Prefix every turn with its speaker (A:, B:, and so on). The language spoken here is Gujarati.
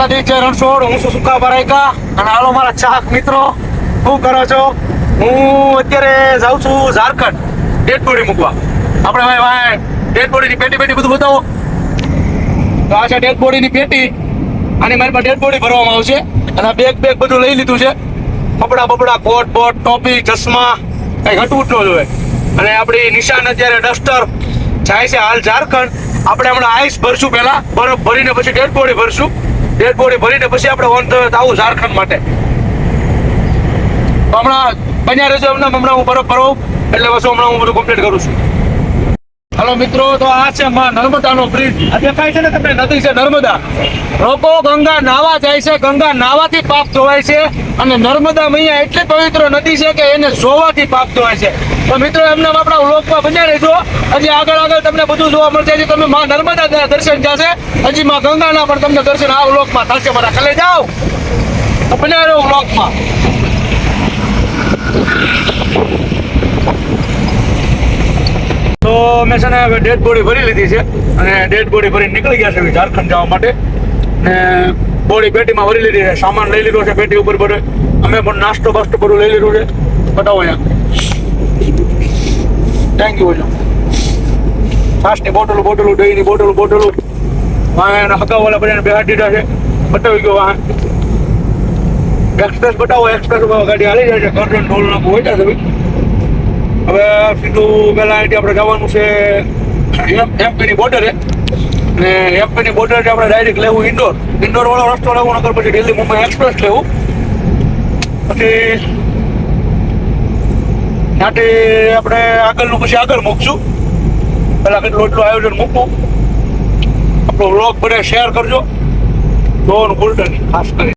A: દ્વારકાધીશ જય રણછોડ. હું છું સુકા બરાઈકા અને હાલો મારા ચાહક મિત્રો, શું કરો છો? હું અત્યારે જાઉં છું ઝારખંડ ડેડ બોડી મૂકવા. આપણે ભાઈ ડેડ બોડીની પેટી બધું બતાવો. તો આ છે ડેડ બોડીની પેટી અને મારી પાસે ડેડ બોડી ભરવામાં આવશે. અને આ બેગ બધું લઈ લીધું છે. કપડા કોટ બોટ ટોપી ચશ્મા કઈ ઘટવું જ ન જોઈએ. અને આપણી નિશાન અત્યારે ડસ્ટર જાય છે હાલ ઝારખંડ. આપણે હમણાં આઈસ ભરશું, પહેલા બરફ ભરીને પછી ડેડ બોડી ભરશું. ડેડ બોડી ભરીને પછી આપણે ઓન આવું ઝારખંડ માટે. તો હમણાં બન્યા રહેજો. હમણાં હું બરફ ભરવું એટલે બસ હમણાં હું બધું કમ્પ્લીટ કરું છું. હાલો મિત્રો, તો આ છે માં નર્મદાનો બ્રિજ. આ દેખાય છે ને તમને, નદી છે નર્મદા. લોકો ગંગા નાવા જાય છે, ગંગા નાવાથી પાપ ધોવાય છે. અને નર્મદા મૈયા એટલી પવિત્ર નદી છે કે એને જોવાથી પાપ ધોવાય છે. તો મિત્રો એમને આપણા લોકમાં બન્યા રહેજો. હજી આગળ તમને બધું જોવા મળશે. હજી તમે માં નર્મદા દર્શન થશે, હજી માં ગંગાના પણ તમને દર્શન આ લોકમાં થશે. મારા ખાલે જાઓ તો બન્યા રહો લોકમાં. તો મેં છે ને હવે ડેડ બોડી ભરી લીધી છે અને ડેડ બોડી ભરીને નીકળી ગયા છે ઝારખંડ જવા માટે. ને બોડી પેટીમાં ભરી લીધી છે, સામાન લઈ લીધો છે પેટી ઉપર બધો. અમે પણ નાસ્તો બાસ્તો બધું લઈ લીધું છે. બતાવો અહીંયા. Thank you. છાસની બોટલો દહીંની બોટલો વાહ હગાવાલા બધાને બેહાડી દીધા છે. બતાવી ગયો વાહ એક્સપ્રેસ. બતાવો એક્સપ્રેસ ગાડી હાલી જાય છે. કરજણ ઢોલ નાખવું હોય છે. હવે સીધું પહેલા અહીંથી આપણે જવાનું છે એમપીની બોર્ડરે. અને એમપીની બોર્ડરથી આપણે ડાયરેક્ટ લેવું ઇન્ડોર વાળો રસ્તો લેવું, નકર પછી દિલ્હી મુંબઈ એક્સપ્રેસ લેવું. પછી ત્યાંથી આપણે આગળ મૂકશું. પહેલાં કેટલું આયોજન મૂકવું. આપણો વ્લોગ બધા શેર કરજો. જોવાનું ભૂલતા નહીં ખાસ કરી.